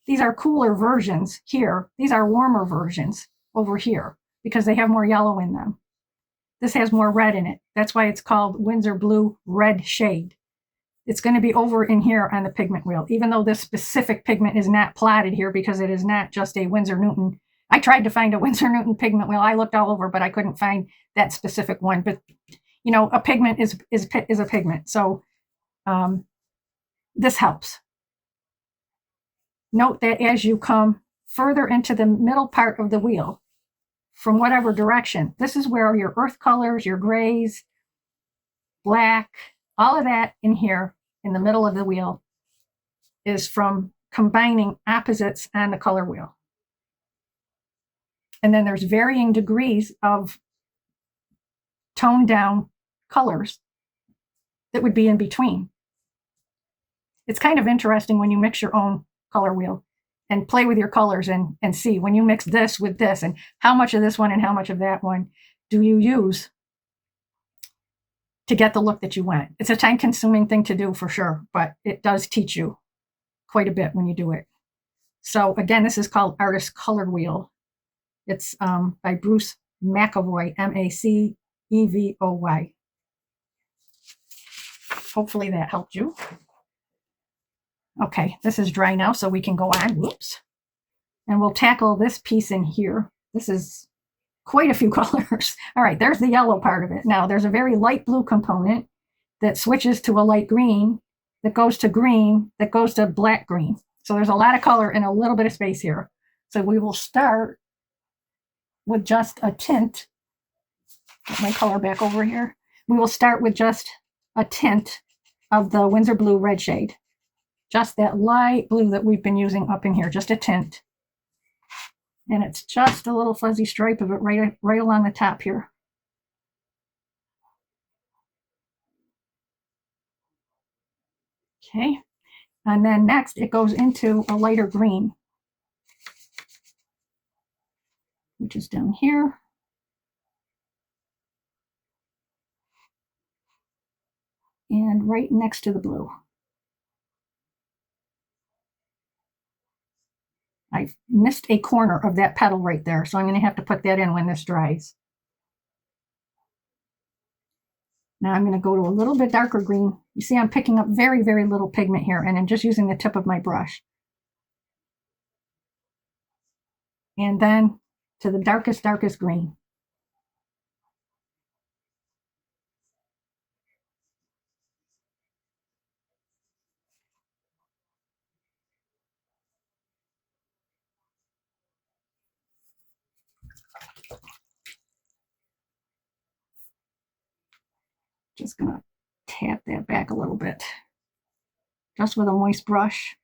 these are cooler versions here. These are warmer versions over here because they have more yellow in them. This has more red in it. That's why it's called Winsor Blue Red Shade. It's going to be over in here on the pigment wheel, even though this specific pigment is not plotted here because it is not just a Winsor Newton. I tried to find a Winsor Newton pigment wheel. I looked all over, but I couldn't find that specific one. But, you know, a pigment is a pigment. So this helps. Note that as you come further into the middle part of the wheel, from whatever direction, this is where your earth colors, your grays, black, all of that in here in the middle of the wheel is from combining opposites on the color wheel. And then there's varying degrees of toned down colors that would be in between. It's kind of interesting when you mix your own color wheel and play with your colors and see when you mix this with this and how much of this one and how much of that one do you use to get the look that you want. It's a time-consuming thing to do for sure, but it does teach you quite a bit when you do it. So again, this is called Artist Color Wheel. It's by Bruce McEvoy, MacEvoy. Hopefully that helped you. Okay, this is dry now, so we can go on. Whoops. And we'll tackle this piece in here. This is quite a few colors. All right, there's the yellow part of it. Now, there's a very light blue component that switches to a light green, that goes to green, that goes to black green. So there's a lot of color in a little bit of space here. So we will start with just a tint. Get my color back over here. We will start with just a tint of the Winsor Blue Red shade. Just that light blue that we've been using up in here, just a tint. And it's just a little fuzzy stripe of it right along the top here. Okay, and then next it goes into a lighter green, which is down here. And right next to the blue. I missed a corner of that petal right there, so I'm going to have to put that in when this dries. Now I'm going to go to a little bit darker green. You see I'm picking up very, very little pigment here, and I'm just using the tip of my brush. And then to the darkest, darkest green. Just gonna tap that back a little bit, just with a moist brush.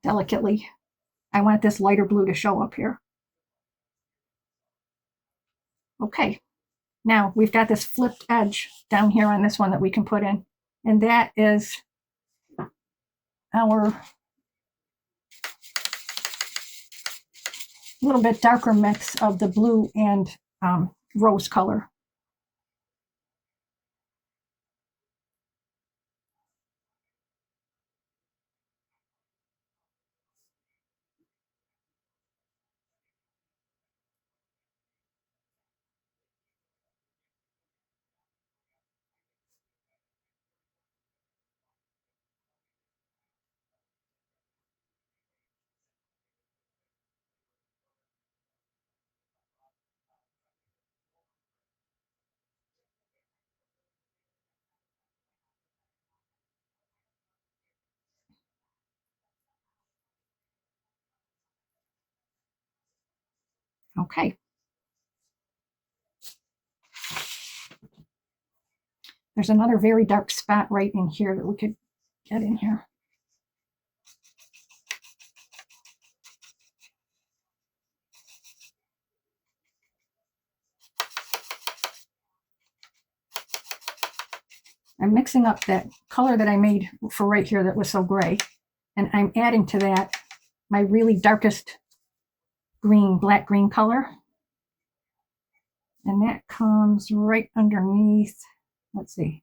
Delicately. I want this lighter blue to show up here. Okay, now we've got this flipped edge down here on this one that we can put in, and that is our little bit darker mix of the blue and rose color. Okay. There's another very dark spot right in here that we could get in here. I'm mixing up that color that I made for right here that was so gray, and I'm adding to that my really darkest green, black green color. And that comes right underneath. Let's see.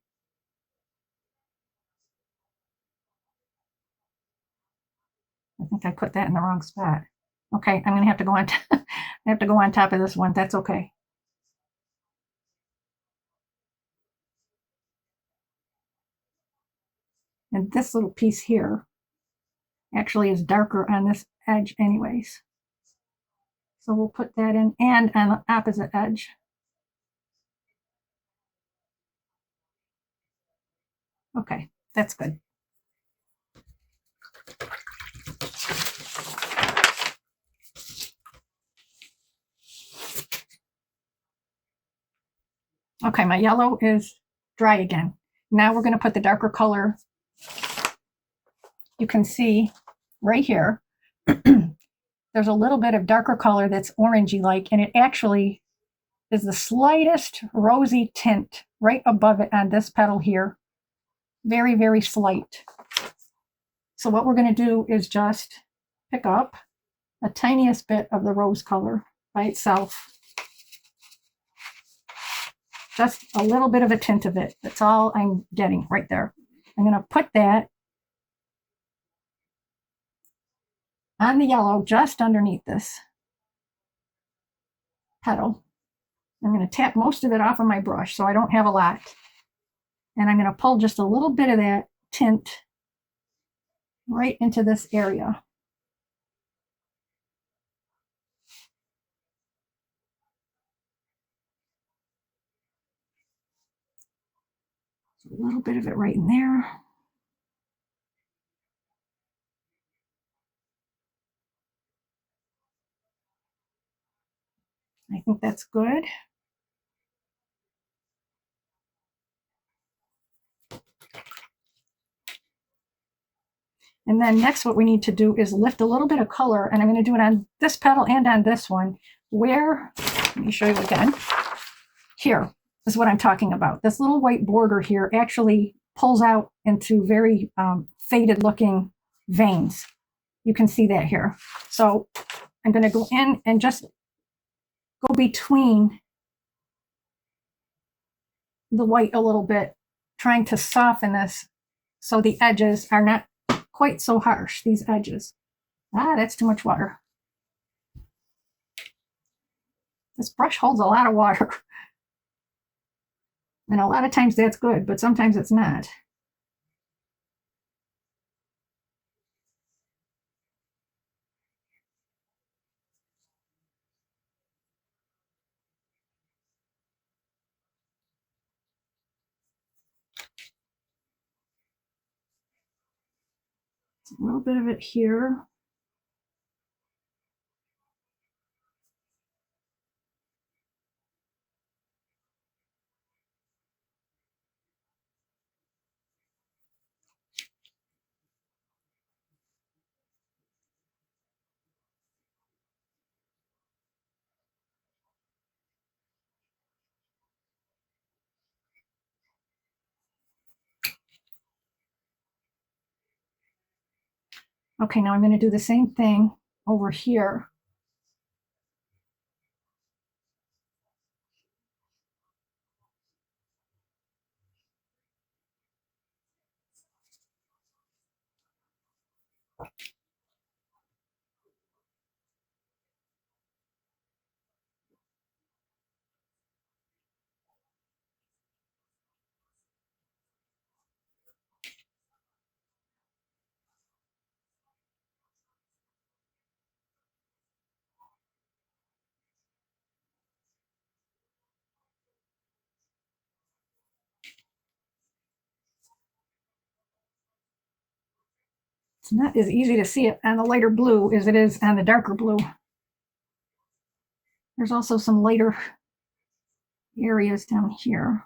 I think I put that in the wrong spot. Okay, I'm gonna have to go on. I have to go on top of this one. That's okay. And this little piece here actually is darker on this edge, anyways. So we'll put that in, and on the opposite edge. Okay, that's good. Okay, my yellow is dry again. Now we're going to put the darker color. You can see right here, there's a little bit of darker color that's orangey-like, and it actually is the slightest rosy tint right above it on this petal here. Very, very slight. So what we're going to do is just pick up a tiniest bit of the rose color by itself. Just a little bit of a tint of it. That's all I'm getting right there. I'm going to put that on the yellow just underneath this petal. I'm going to tap most of it off of my brush so I don't have a lot. And I'm going to pull just a little bit of that tint right into this area. A little bit of it right in there. I think that's good. And then next what we need to do is lift a little bit of color, and I'm going to do it on this petal and on this one, where, let me show you again. Here is what I'm talking about. This little white border here actually pulls out into very faded looking veins. You can see that here. So I'm going to go in and just go between the white a little bit, trying to soften this so the edges are not quite so harsh, these edges. That's too much water. This brush holds a lot of water. And a lot of times that's good, but sometimes it's not. A little bit of it here. Okay, now I'm going to do the same thing over here. It's not as easy to see it on the lighter blue as it is on the darker blue. There's also some lighter areas down here.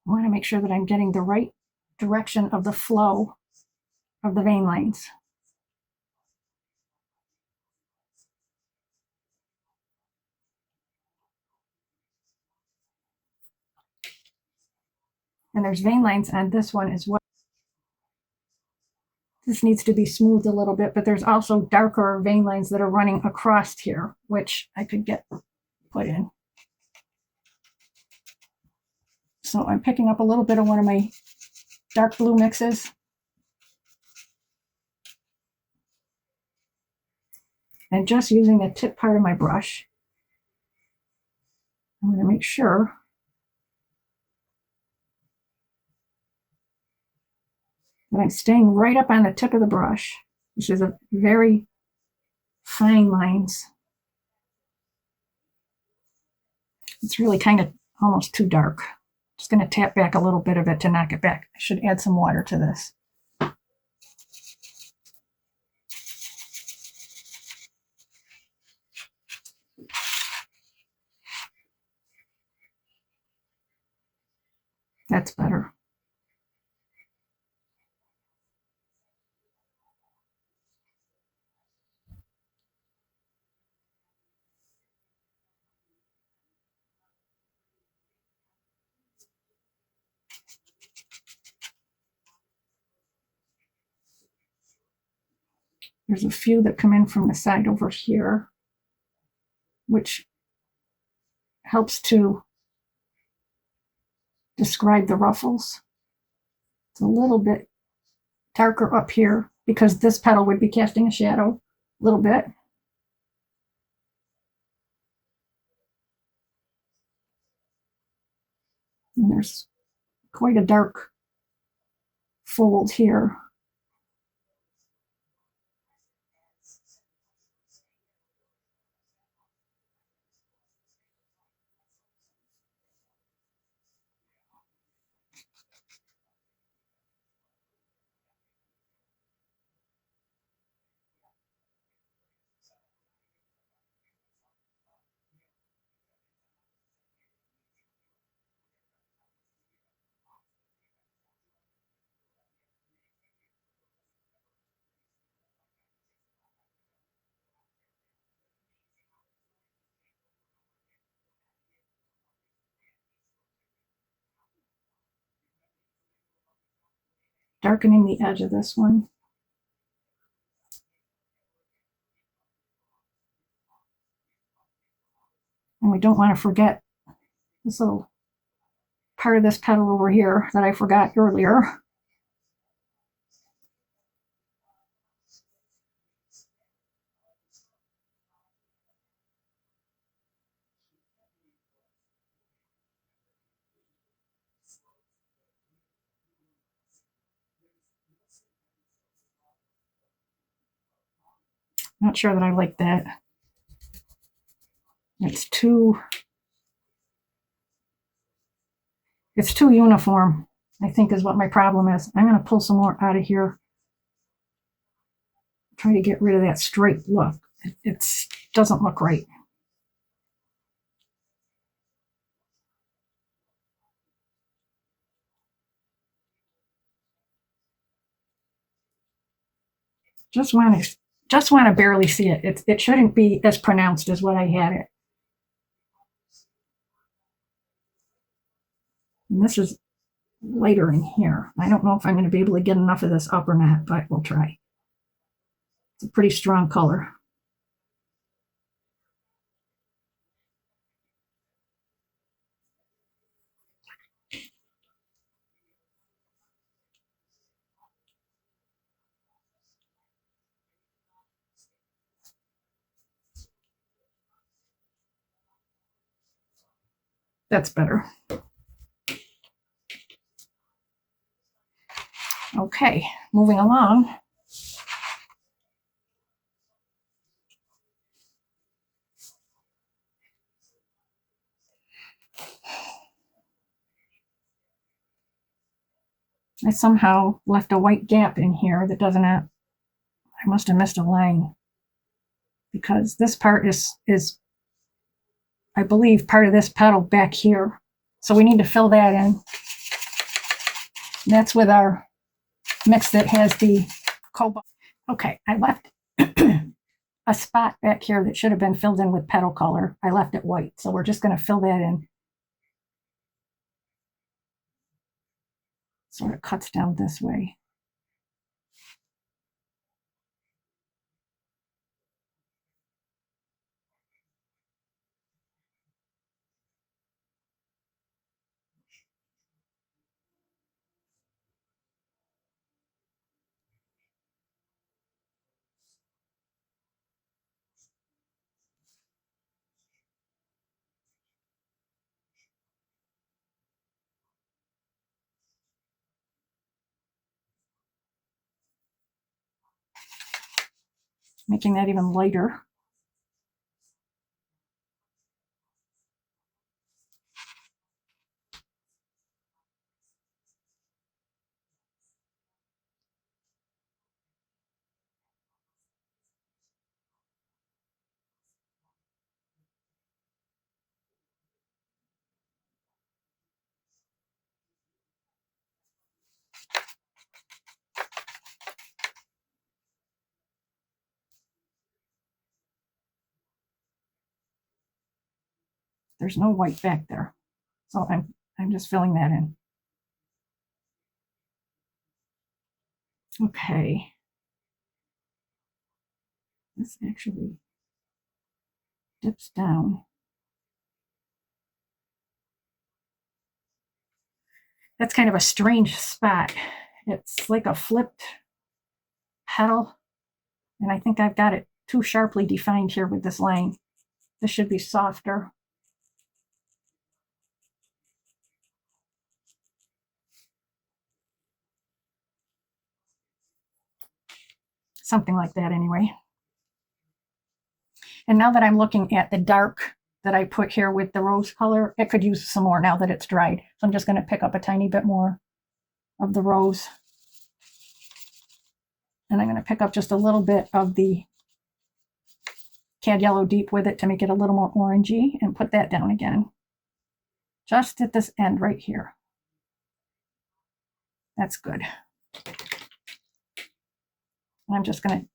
I want to make sure that I'm getting the right direction of the flow of the vein lines. And there's vein lines on this one as well. This needs to be smoothed a little bit, but there's also darker vein lines that are running across here, which I could get put in. So I'm picking up a little bit of one of my dark blue mixes. And just using the tip part of my brush, I'm going to make sure that I'm staying right up on the tip of the brush, which is a very fine lines. It's really kind of almost too dark. Just going to tap back a little bit of it to knock it back. I should add some water to this. That's better. There's a few that come in from the side over here, which helps to describe the ruffles. It's a little bit darker up here because this petal would be casting a shadow a little bit. And there's quite a dark fold here. Darkening the edge of this one. And we don't want to forget this little part of this petal over here that I forgot earlier. Not sure that I like that. It's too uniform, I think, is what my problem is. I'm going to pull some more out of here. Try to get rid of that straight look. It doesn't look right. Just want to barely see it. It shouldn't be as pronounced as what I had it. And this is lighter in here. I don't know if I'm going to be able to get enough of this up or not, but we'll try. It's a pretty strong color. That's better. Okay, moving along. I somehow left a white gap in here that doesn't have, I must have missed a line, because this part is, I believe, part of this petal back here. So we need to fill that in. And that's with our mix that has the cobalt. Okay, I left a spot back here that should have been filled in with petal color. I left it white, so we're just going to fill that in. Sort of cuts down this way. Making that even lighter. There's no white back there, so I'm just filling that in. Okay. This actually dips down. That's kind of a strange spot. It's like a flipped petal, and I think I've got it too sharply defined here with this line. This should be softer. Something like that anyway. And now that I'm looking at the dark that I put here with the rose color, it could use some more now that it's dried. So I'm just going to pick up a tiny bit more of the rose. And I'm going to pick up just a little bit of the Cad Yellow Deep with it to make it a little more orangey, and put that down again. Just at this end right here. That's good. And I'm just going to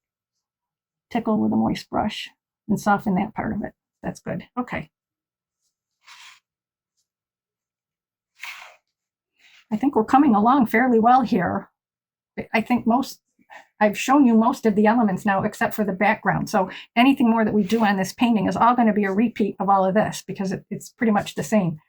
tickle with a moist brush and soften that part of it. That's good. Okay. I think we're coming along fairly well here. I think I've shown you most of the elements now except for the background. So anything more that we do on this painting is all going to be a repeat of all of this, because it's pretty much the same.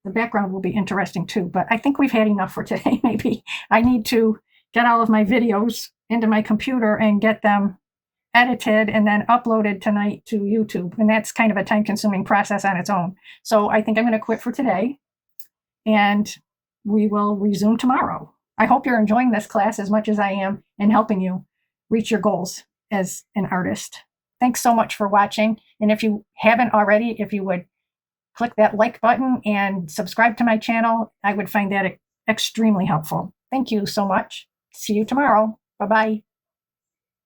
The background will be interesting too, but I think we've had enough for today. Maybe I need to get all of my videos into my computer and get them edited and then uploaded tonight to YouTube. And that's kind of a time-consuming process on its own. So I think I'm going to quit for today, and we will resume tomorrow. I hope you're enjoying this class as much as I am and helping you. reach your goals as an artist. Thanks so much for watching. And if you haven't already, if you would click that like button and subscribe to my channel, I would find that extremely helpful. Thank you so much. See you tomorrow. Bye-bye.